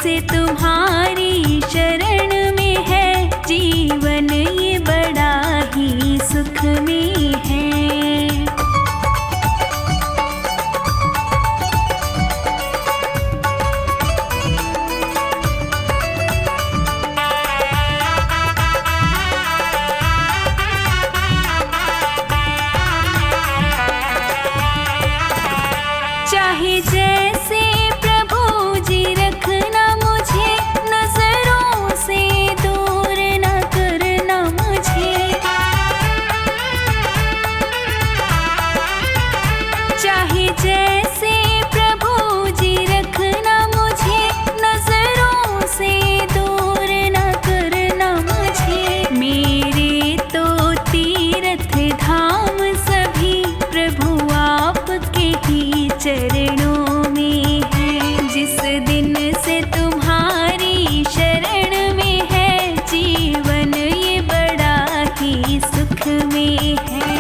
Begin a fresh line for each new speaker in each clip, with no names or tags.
से तुम्हारी शरण में है, जीवन ये बड़ा ही सुख में है। चाहे जैसे प्रभु जी रखना मुझे, नजरों से दूर न करना मुझे। चाहे जैसे प्रभु जी रखना मुझे, नजरों से दूर न करना मुझे। मेरे तो तीर्थ धाम सभी प्रभु आपके ही चरणों में है। जिस दिन से तुम्हारी शरण में है, जीवन ये बड़ा ही सुख में है।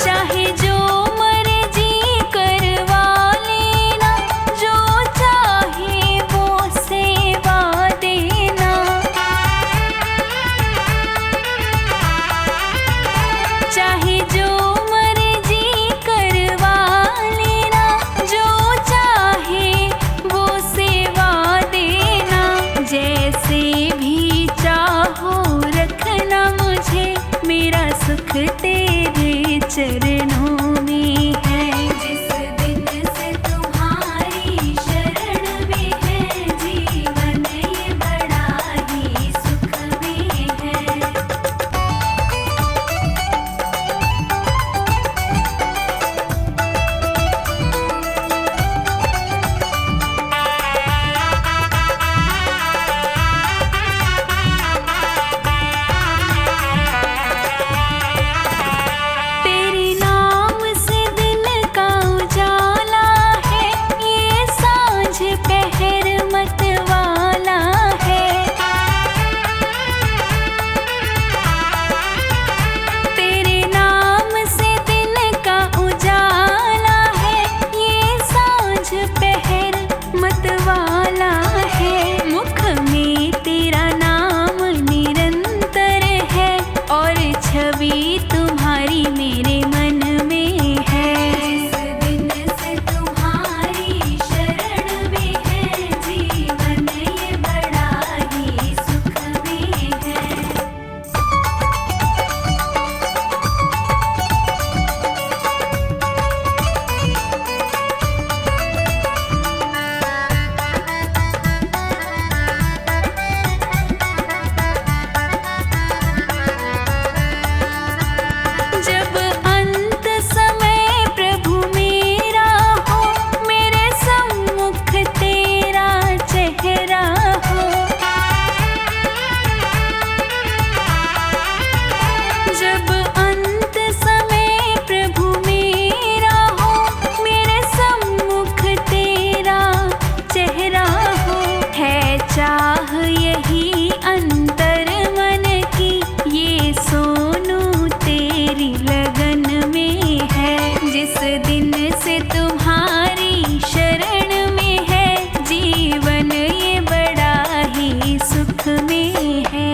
चाहे जो मर्जी करवा लेना, जो चाहे वो सेवा देना। चाहे जो मर्जी करवा लेना, जो चाहे वो सेवा देना। जैसे भी चाहो रखना मुझे, मेरा सुख तेरे चरणों में है। जिस दिन से तुम्हारी शरण में है, जीवन ये बड़ा ही सुख में है। तेरे नाम से दिन का उजाला है, ये सांझ पहर मतवाला है। तेरे नाम से दिन का उजाला है, ये सांझ पहर मतवाला है। मुख में तेरा नाम निरंतर है, और छवि तुम्हारी मेरे मन में है। जिस दिन से तुम्हारी शरण में है, जीवन ये बड़ा ही सुख में है। जब अंत समय प्रभु मेरा हो, मेरे सम्मुख तेरा चेहरा हो। जब अंत समय प्रभु मेरा हो, मेरे सम्मुख तेरा चेहरा हो। है चाह यही अंतर मन की, ये सोनू तेरी लगन में है। जिस दिन से तुम्हारी शरण में है, जीवन ये बड़ा ही सुख में है।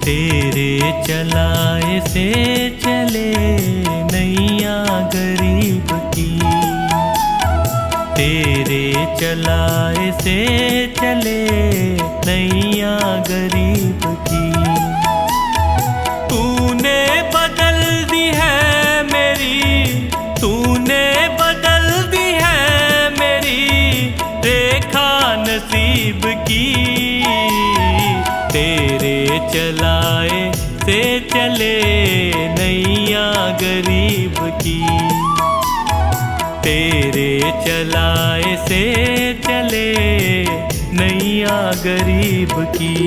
तेरे चलाए से चले नैया गरीब की, तेरे चलाए से चले नैया गरीब की। तूने बदल दी है मेरी चलाए से चले नैया गरीब की, तेरे चलाए से चले नैया गरीब की।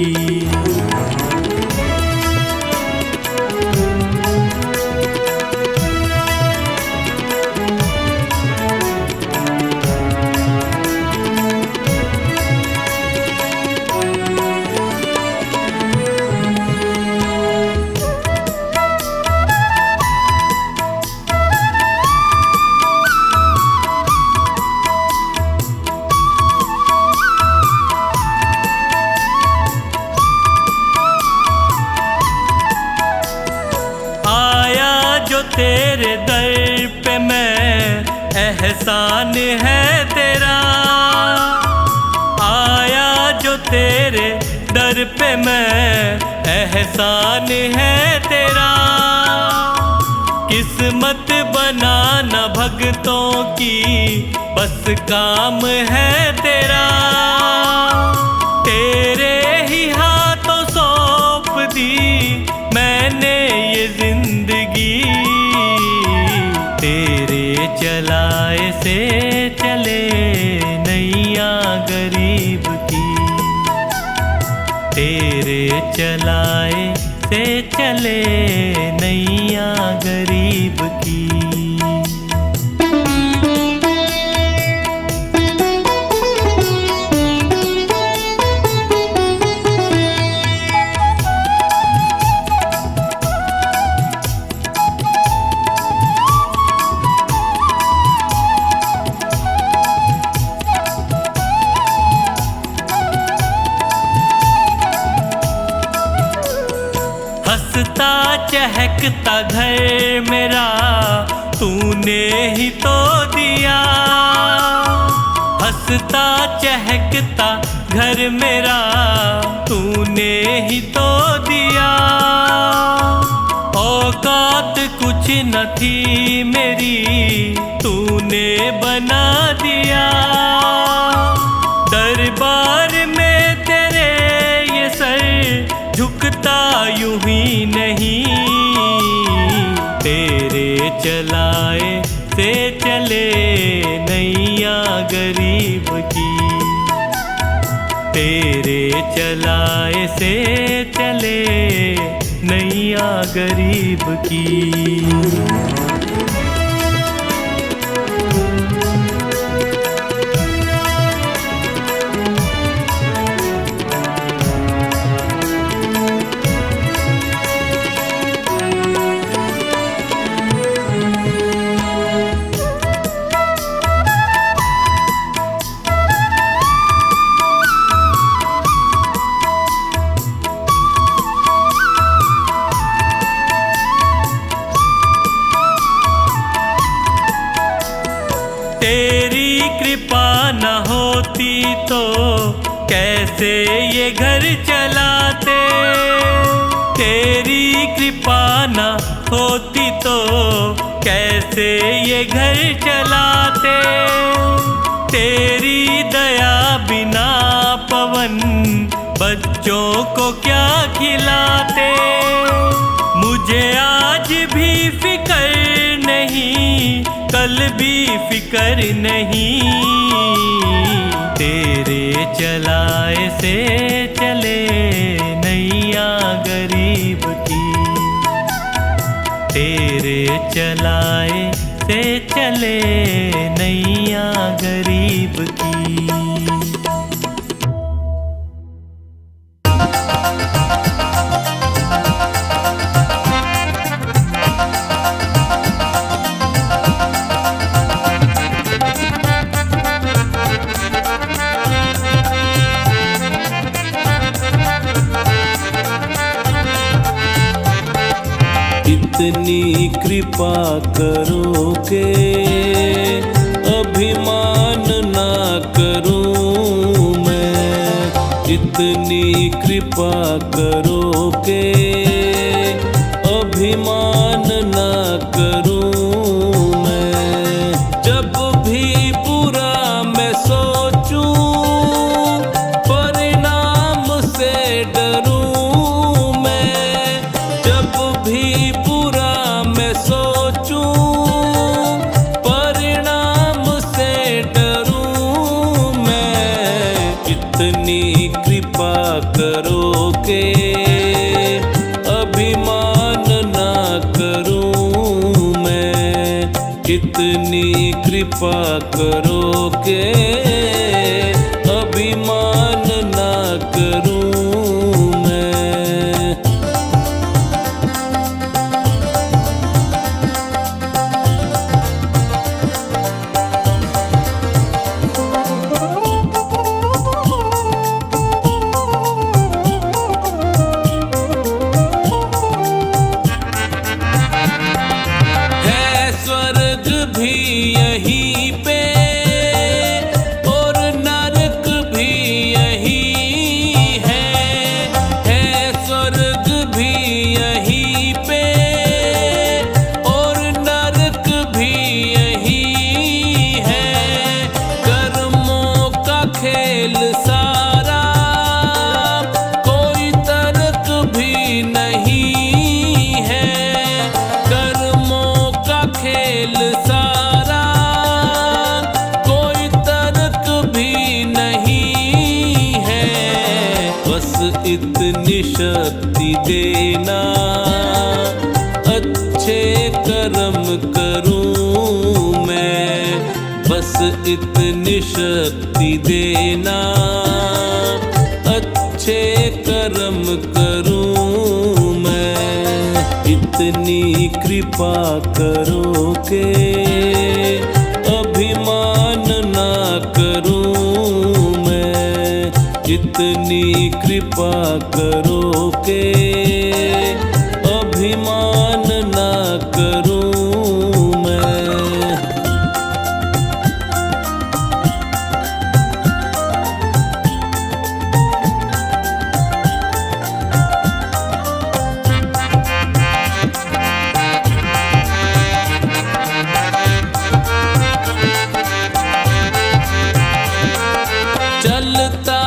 तेरे दर पे मैं एहसान है तेरा, आया जो तेरे दर पे मैं एहसान है तेरा। किस्मत बनाना भक्तों की बस काम है तेरा, तेरे ही हाथों सौंप दी मैंने ये जिंदगी। तेरे चलाए से चले नैया गरीब की, तेरे चलाए से चले नैया गरीब की। हंसता चहकता घर मेरा तूने ही तो दिया, हंसता चहकता घर मेरा तूने ही तो दिया। औकात कुछ न थी मेरी तूने बना दिया, दरबार में तेरे ये सर झुकता यूं ही नहीं। तेरे चलाए से चले नैया गरीब की, तेरे चलाए से चले नैया गरीब की। तेरी कृपा न होती तो कैसे ये घर चलाते, तेरी कृपा न होती तो कैसे ये घर चलाते। तेरी दया बिना पवन बच्चों को क्या खिलाते। मुझे आज भी फिकर नहीं, कल भी फिकर नहीं। तेरे चलाए से चले नैया गरीब की, तेरे चलाए से चले नैया गरीब की।
इतनी कृपा करोगे अभिमान ना करूं मैं, इतनी कृपा करोगे अभिमान ना करूं मैं। जब भी बुरा मैं सोचूं परिणाम से डरूं कितनी कृपा करो के अभिमान ना करूं मैं। भी यहीं पे और नरक भी यहीं है स्वर्ग भी यहीं पे और नरक भी यहीं है। कर्मों का खेल सारा कोई तर्क भी नहीं है। कर्मों का खेल इतनी शक्ति देना अच्छे कर्म करूं मैं। बस इतनी शक्ति देना अच्छे कर्म करूं मैं। इतनी कृपा करो के अभिमान ना करूं मैं। इतनी कृपा करो के अभिमान ना करूं मैं। चलता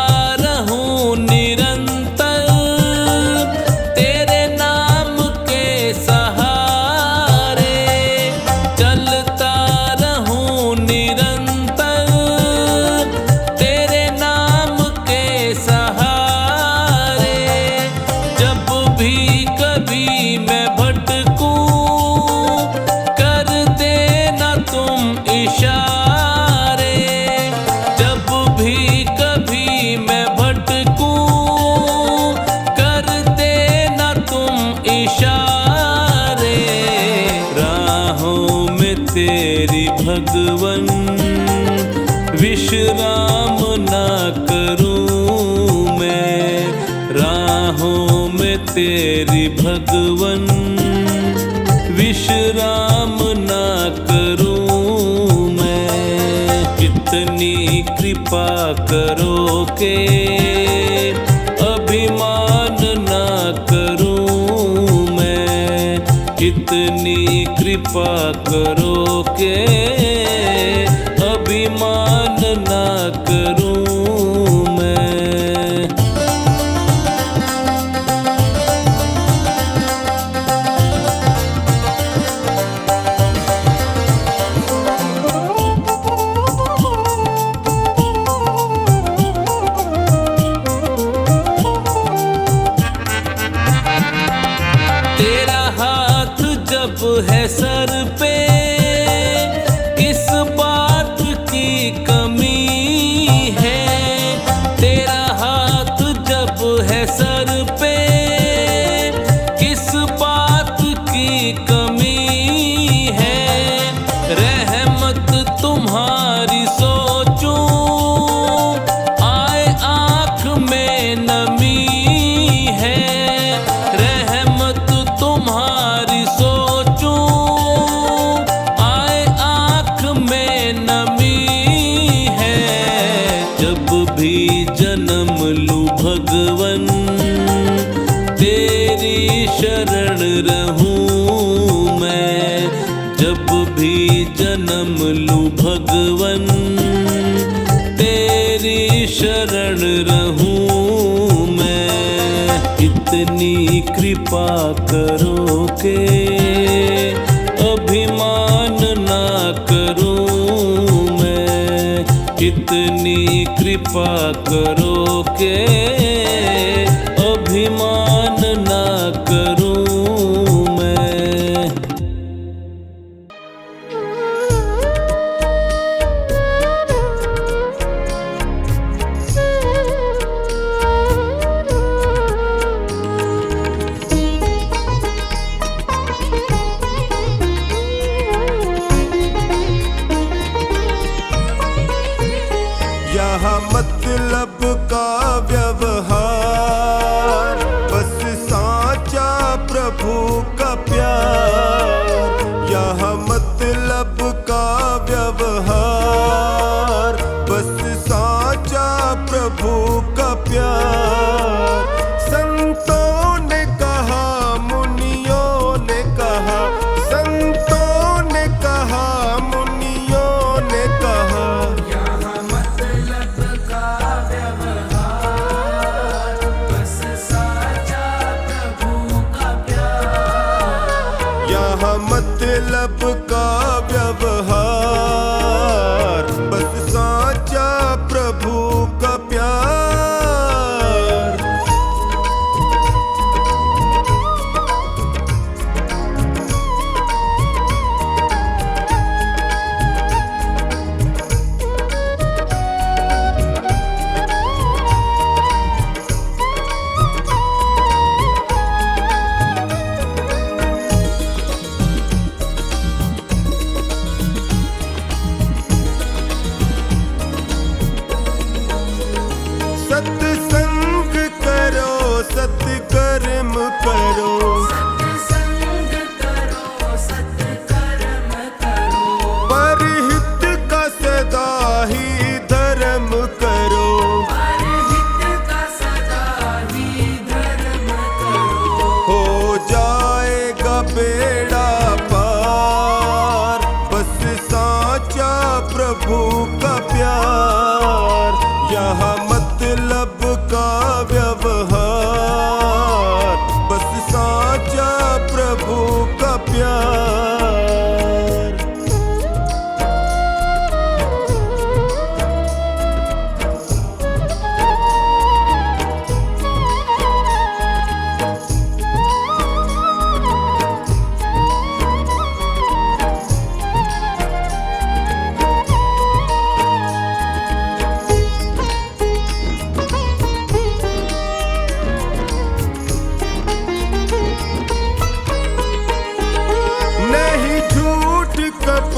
तेरी भगवन विश्राम ना करूं मैं। राहों में तेरी भगवन विश्राम ना करूं मैं। कितनी कृपा करो के अभिमान ना करूं मैं। कितनी कृपा करो के अभिमान ना करूं मैं। तेरा हाथ जब है सर पे किस बात की कमी है। तेरा हाथ जब है सर पे किस बात की कमी है। रहमत तुम्हारी सोचूं आए आँख में नमी है। रहमत तुम्हारी सोचूं आए आँख में नमी है। जब भी जन्म लूं भगवन तेरी शरण रहूं मैं। जब भी जन्म लूं भगवन तेरी शरण रहूं मैं। इतनी कृपा करो के अभिमान ना करूं मैं। इतनी कृपा करो के अभिमान ना करूं मैं।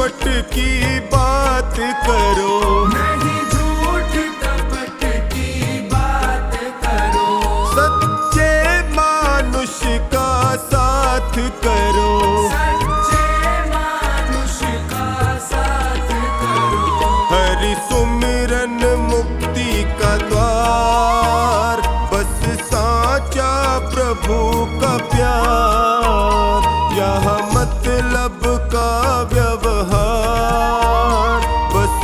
कपट की बात करो,
नहीं झूठ कपट की बात करो,
सच्चे मानुष का साथ करो,
सच्चे मानुष का साथ करो।
हरि सुमिरन मुक्ति का द्वार, बस साचा प्रभु का प्यार, यहाँ मतलब का व्यवहार, बस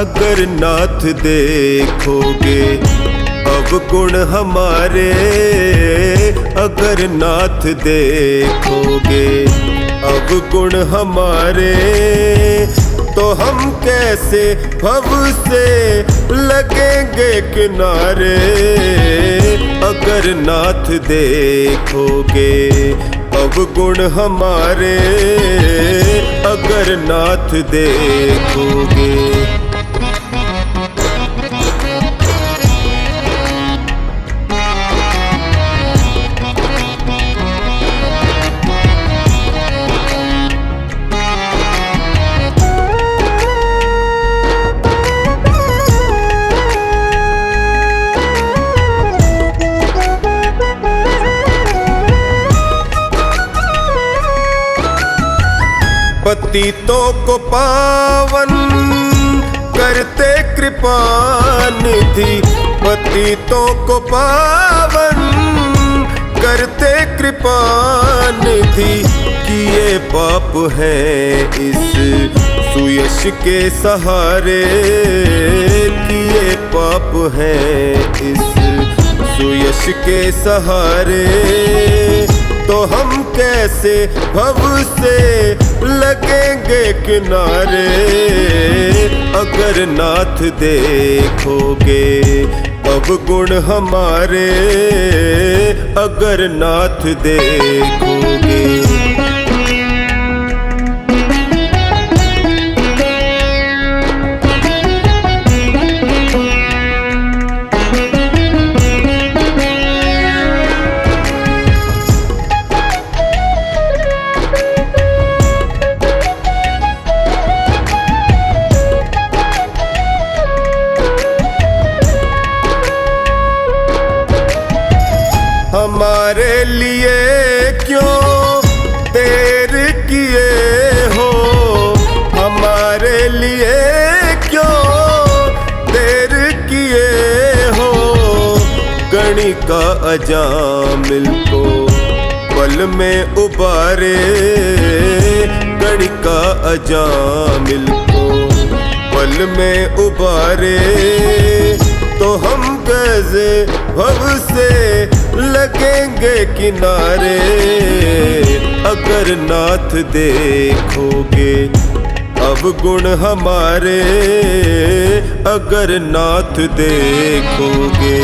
अगर नाथ देखोगे अवगुण हमारे, अगर नाथ देखोगे अवगुण हमारे, तो हम कैसे भव से लगेंगे किनारे। अगर नाथ देखोगे अवगुण हमारे, अगर नाथ देखोगे। पतितों को पावन करते कृपा निधि, पतितों को पावन करते कृपा निधि। किए पाप हैं इस सुयश के सहारे, किए पाप हैं इस सुयश के सहारे, तो हम कैसे भव से लगेंगे किनारे। अगर नाथ देखोगे अवगुण हमारे, अगर नाथ देखोगे। हमारे लिए क्यों देर किए हो, हमारे लिए क्यों देर किए हो। गणिका अजामिल को पल में उबारे, गणिका अजामिल को पल में उबारे, तो हम कैसे भव से लगेंगे किनारे। अगर नाथ देखोगे अवगुण हमारे, अगर नाथ देखोगे।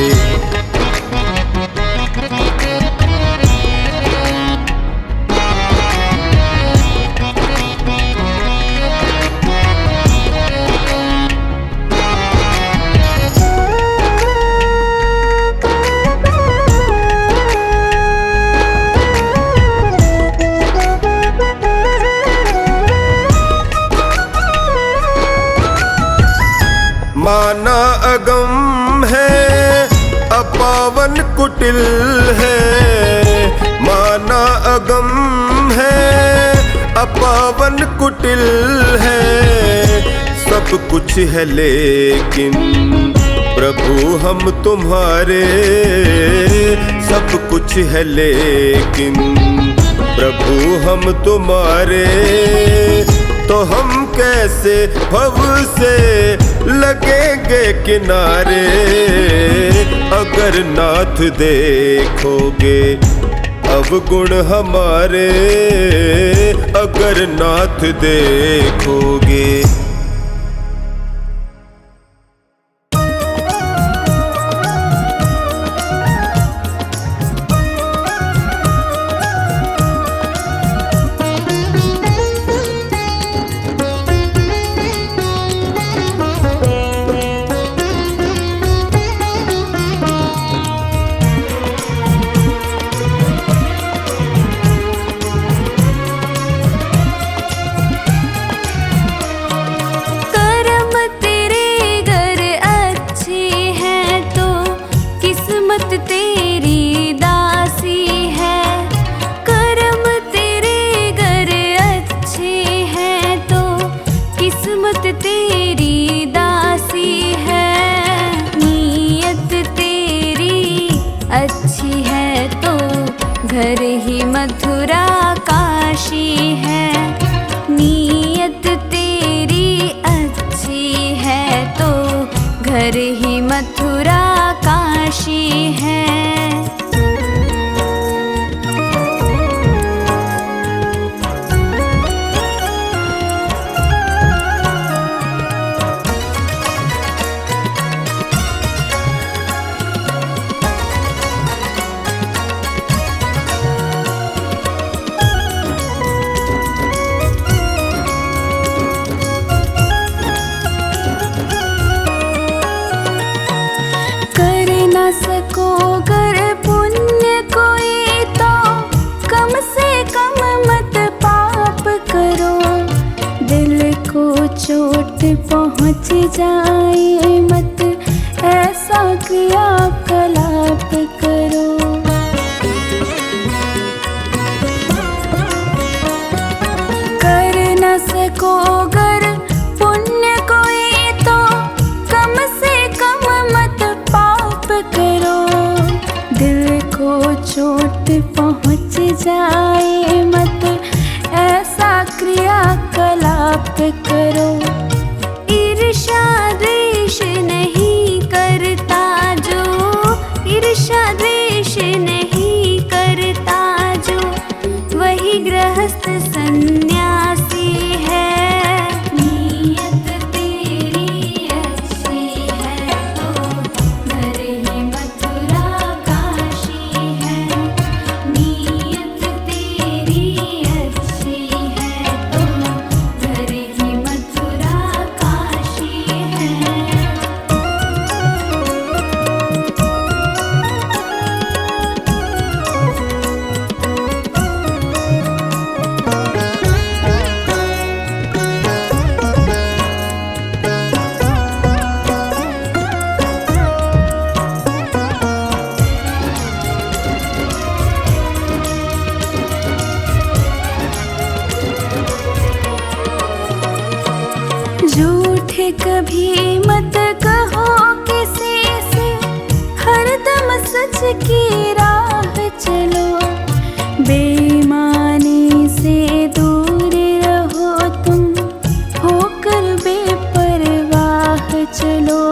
माना अगम है अपावन कुटिल है, माना अगम है अपावन कुटिल है। सब कुछ है लेकिन प्रभु हम तुम्हारे, सब कुछ है लेकिन प्रभु हम तुम्हारे, तो हम कैसे भव से लगेंगे किनारे। अगर नाथ देखोगे अवगुण हमारे, अगर नाथ देखोगे।
घर ही मथुरा काशी है, नीयत तेरी अच्छी है घर ही मथुरा काशी है। सको कर पुण्य कोई तो कम से कम मत पाप करो। दिल को चोट पहुँच जाए मत ऐसा क्रियाकलाप करो। कर न सको गर पुण्य कोई तो कम से कम मत पाप करो। दिल को चोट पहुँच जाए मत ऐसा क्रियाकलाप करो। ईर्ष्या द्वेष नहीं करता जो, ईर्ष्या द्वेष नहीं करता जो, वही गृहस्थ सन्यासी है। नीयत तेरी अच्छी है तो घर ही मथुरा काशी है। नीयत तेरी अच्छी है तो घर ही मथुरा काशी है। झूठ कभी मत कहो किसी से, हरदम सच की राह चलो। बेईमानी से दूर रहो तुम, होकर बेपरवाह चलो।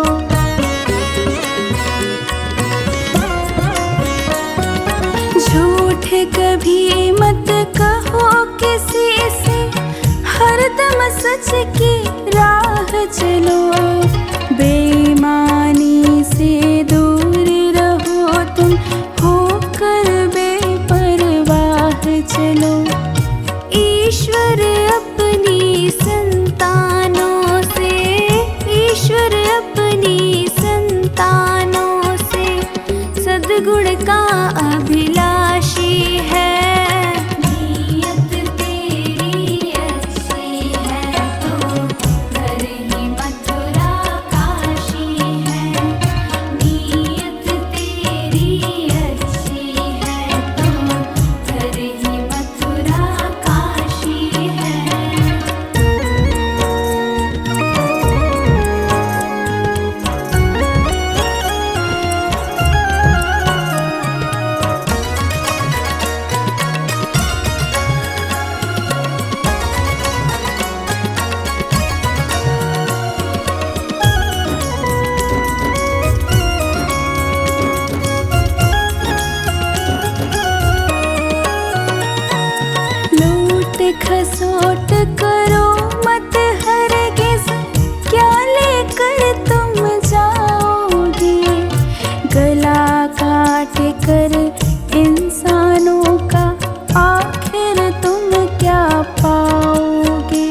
झूठ कभी मत कहो किसी से, हरदम सच की राह चलो। बेईमानी से दूर रहो तुम, होकर बेपरवाह चलो। ईश्वर अपनी संतानों से, ईश्वर अपनी संतानों से सद्गुण का अभिलाषी है। नीयत तेरी अच्छी है तो घर ही मथुरा काशी है। नीयत तेरी अच्छी है तो घर ही मथुरा काशी है। लूट खसोट करो मत हरगिज़, क्या लेकर तुम जाओगे। गला काट कर इंसानों का आखिर तुम क्या पाओगे।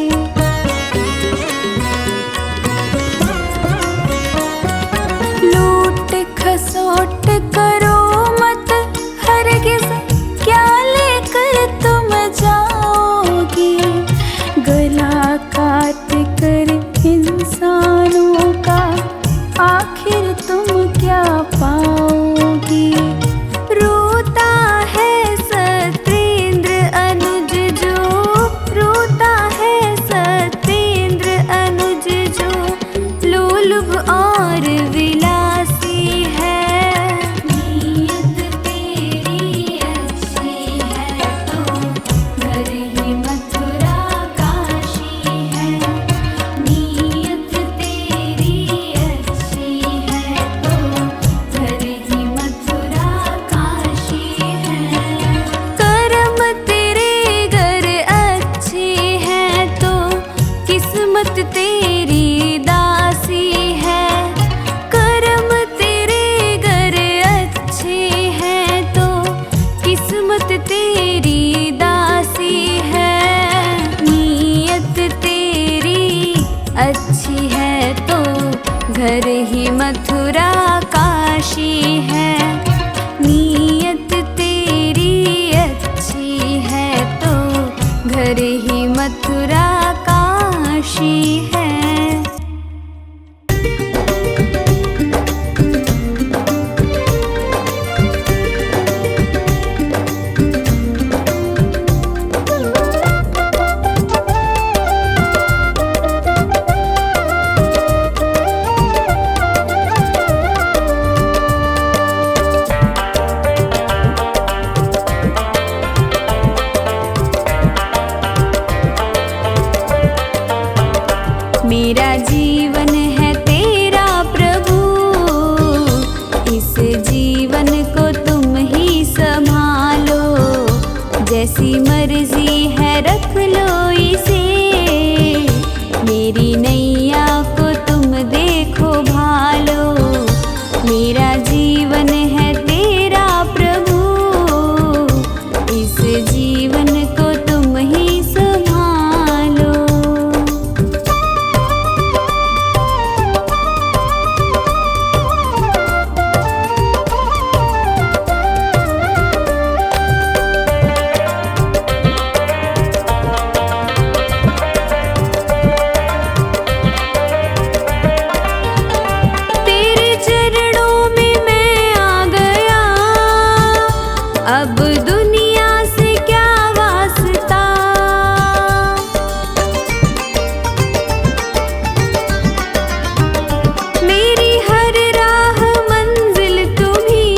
लूट खसोट करो मत हरगिज़, क्या लेकर तुम जाओगे। गला मेरा जीवन है तेरा प्रभु, इस जीवन को तुम ही संभालो। जैसी मर्जी है रख लो इसे, मेरी नैया को तुम देखो भालो। मेरा जीवन है तेरा प्रभु, इस जीवन को तुम ही संभालो। तेरे चरणों में मैं आ गया, अब दुनिया से क्या वास्ता। मेरी हर राह मंजिल तुम्ही,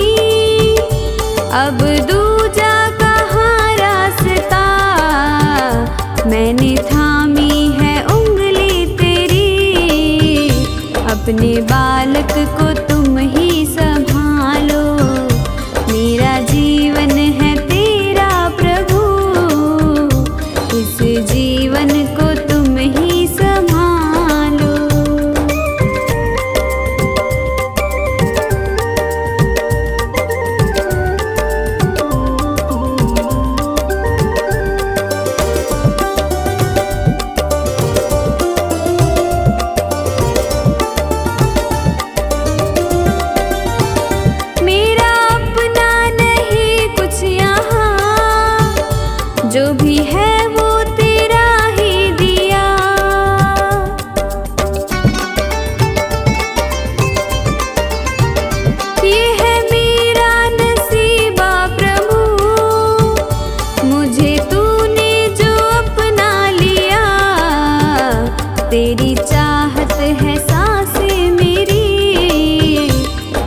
अब दूजा कहाँ रास्ता। मैंने थामी है उंगली तेरी, अपने बालक को तुम ही संभालो। मेरा जीवन है तेरा प्रभु, इस जीवन को तुम ही संभालो। मेरा अपना नहीं कुछ यहाँ, जो भी है वो तेरा ही दिया। ये है मेरा नसीबा प्रभु, मुझे तूने जो अपना लिया। तेरी चाहत है सांसें मेरी,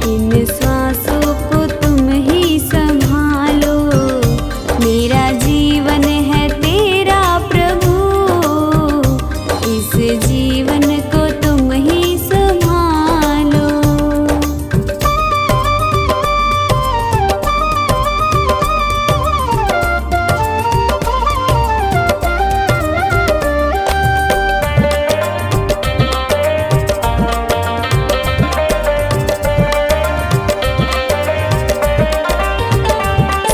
इन सांसों को तुम ही संभालो। मेरा जीवन है तेरा प्रभु, इस जीवन को तुम ही संभालो।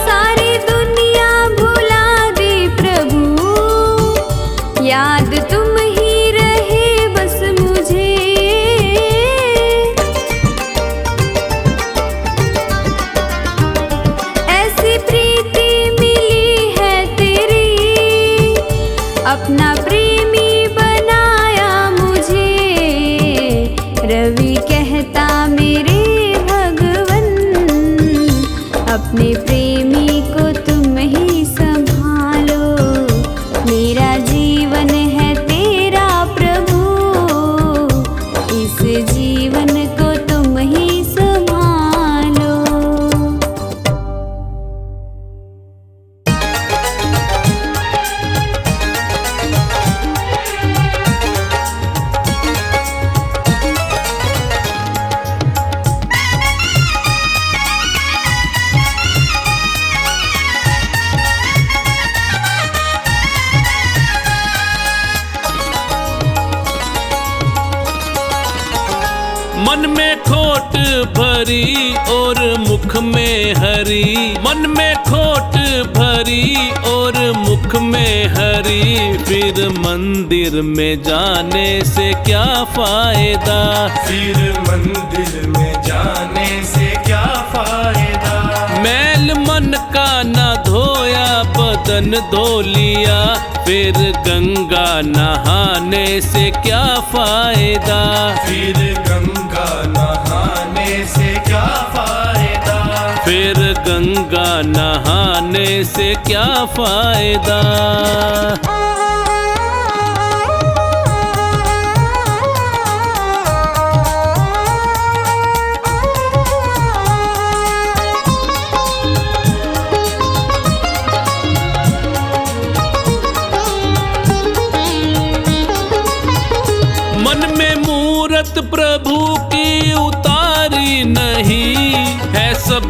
सारी दुनिया भुला दे प्रभु, याद तुम ही रहे बस मुझे। ऐसी प्रीति मिली है तेरी, अपना प्रेमी बनाया मुझे। रवि कहता मेरे भगवन, अपने प्रेमी को तुम ही संभालो। मेरा जीवन है तेरा प्रभु, इस जीवन को तुम ही संभालो।
मन में खोट भरी और मुख में हरी, मन में खोट भरी और मुख में हरी। फिर मंदिर में जाने से क्या फायदा,
फिर मंदिर में जाने से क्या फायदा।
मैल मन का ना धोया बदन धो लिया, फिर गंगा नहाने से क्या फायदा।
फिर गंगा नहाने से क्या फायदा।
फिर गंगा नहाने से क्या फायदा। मन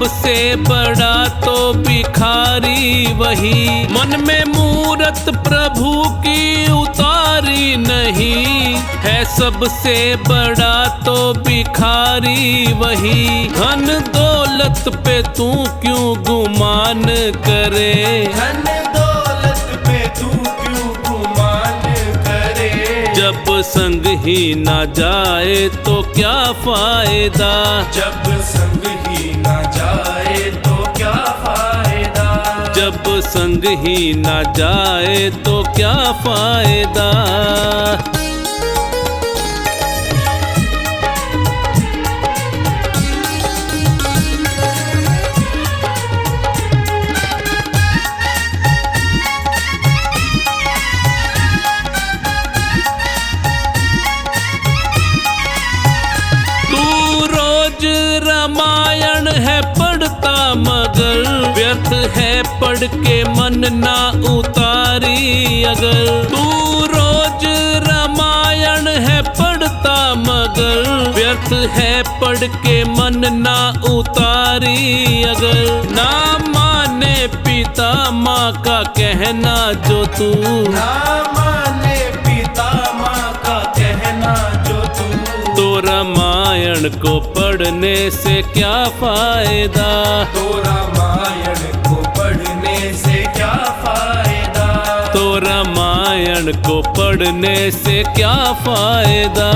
सबसे बड़ा तो भिखारी वही, मन में मूरत प्रभु की उतारी नहीं है। सबसे बड़ा तो भिखारी वही, धन दौलत पे तू क्यों गुमान करे।
धन दौलत पे तू क्यों गुमान करे।
जब संग ही ना जाए तो क्या फायदा।
जब संग ही ना जाए तो क्या फायदा।
जब संग ही ना जाए तो क्या फायदा। रामायण है पढ़ता मगर व्यर्थ है पढ़ के मन ना उतारी। अगर तू रोज रामायण है पढ़ता मगर व्यर्थ है पढ़ के मन ना उतारी। अगर ना माने पिता माँ का कहना जो तू,
ना माने पिता माँ का कहना जो तू,
तो रामायण को पढ़ने से क्या फायदा।
तो रामायण को पढ़ने से क्या फायदा।
तो रामायण को पढ़ने से क्या फायदा।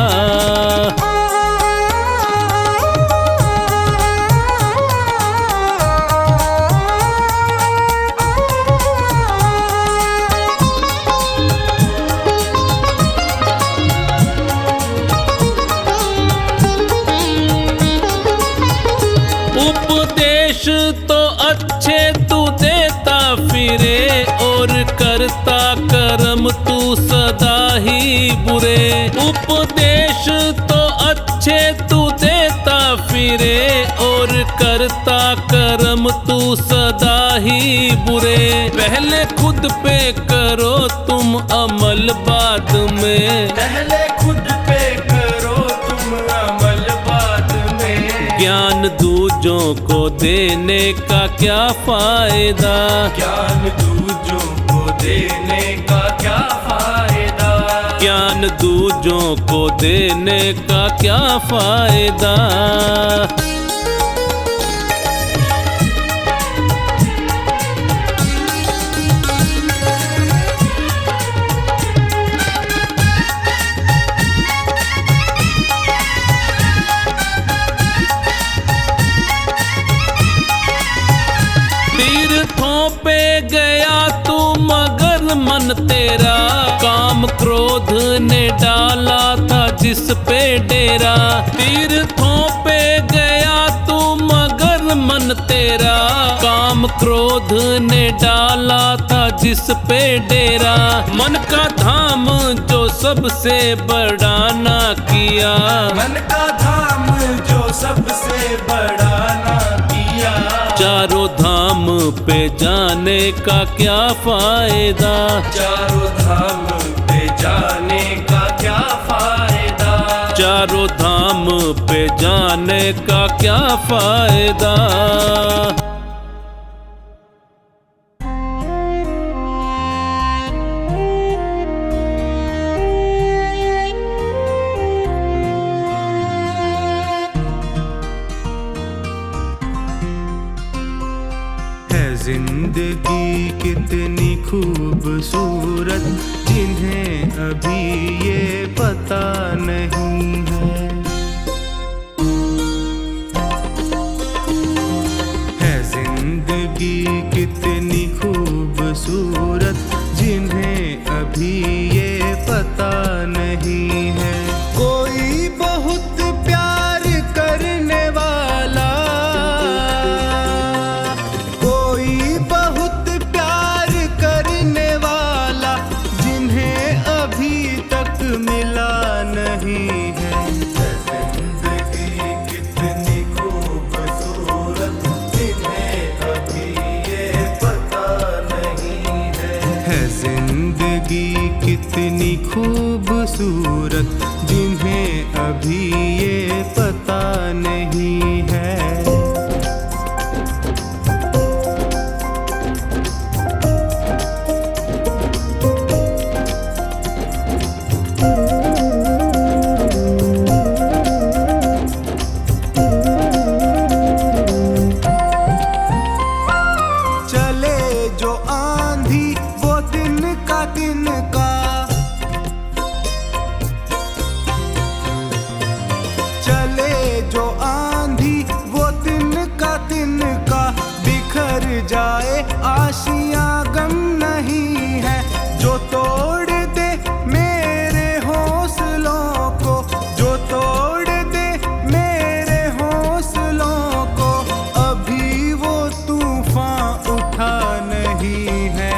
उपदेश तो अच्छे तू देता फिरे और करता कर्म तू सदा ही बुरे। उपदेश तो अच्छे तू देता फिरे और करता कर्म तू सदा ही बुरे। पहले खुद पे करो तुम अमल बाद में।
पहले खुद पे करो तुम अमल बाद में।
ज्ञान दूजों को देने का क्या फायदा।
ज्ञान दूजों को देने का क्या फायदा।
ज्ञान दूजों को देने का क्या फायदा। तीर्थों पे गया तू मगर मन तेरा काम क्रोध ने डाला था जिस पे डेरा। तीर्थों पे गया तू मगर मन तेरा काम क्रोध ने डाला था जिस पे डेरा। मन का धाम जो सबसे बड़ा ना किया।
मन का धाम जो सबसे बड़ा ना किया।
चारों धाम पे जाने का क्या फायदा।
चारों धाम पे जाने का क्या फायदा।
चारों धाम पे जाने का क्या फायदा।
जिंदगी कितनी खूबसूरत जिन्हें अभी ये पता नहीं है जिंदगी कितनी खूबसूरत जिन्हें अभी ये पता नहीं है। कोई बहुत प्यार करने वाला, कोई बहुत प्यार करने वाला जिन्हें अभी तक मिला नहीं है। जिंदगी कितनी खूबसूरत जिन्हें अभी ये पता नहीं है। जिंदगी कितनी खूबसूरत जिन्हें अभी ये पता नहीं है। जो आंधी वो तिनका तिनका, चले जो आंधी वो तिनका तिनका, बिखर जाए आशियां गम नहीं है। जो तोड़ दे मेरे हौसलों को, जो तोड़ दे मेरे हौसलों को, अभी वो तूफान उठा नहीं है।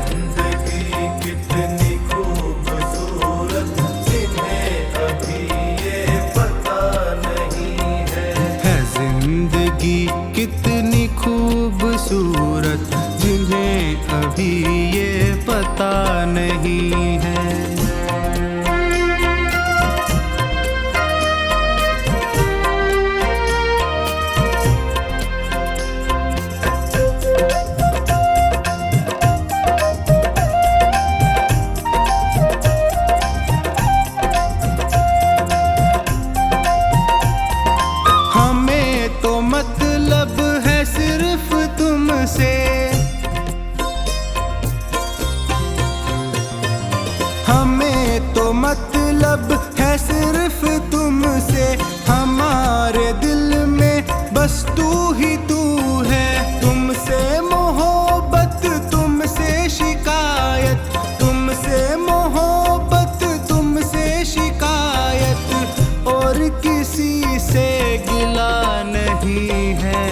जिंदगी कितनी खूबसूरत जिन्हें अभी ये पता नहीं है।
जिंदगी कितनी खूबसूरत जिन्हें अभी ये पता नहीं है। हमें तो मतलब है सिर्फ तुमसे, हमें तो मतलब है सिर्फ तुमसे। हमारे दिल में बस तू ही तू है। तुमसे मोहब्बत तुमसे शिकायत, तुमसे मोहब्बत तुमसे शिकायत, और किसी से गिला नहीं है।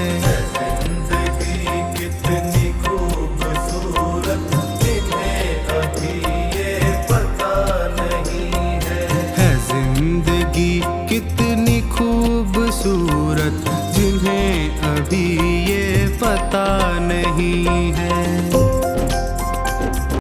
जिंदगी कितनी खूबसूरत जिन्हें अभी ये पता नहीं है।
जिंदगी कितनी खूबसूरत जिन्हें अभी ये पता नहीं है।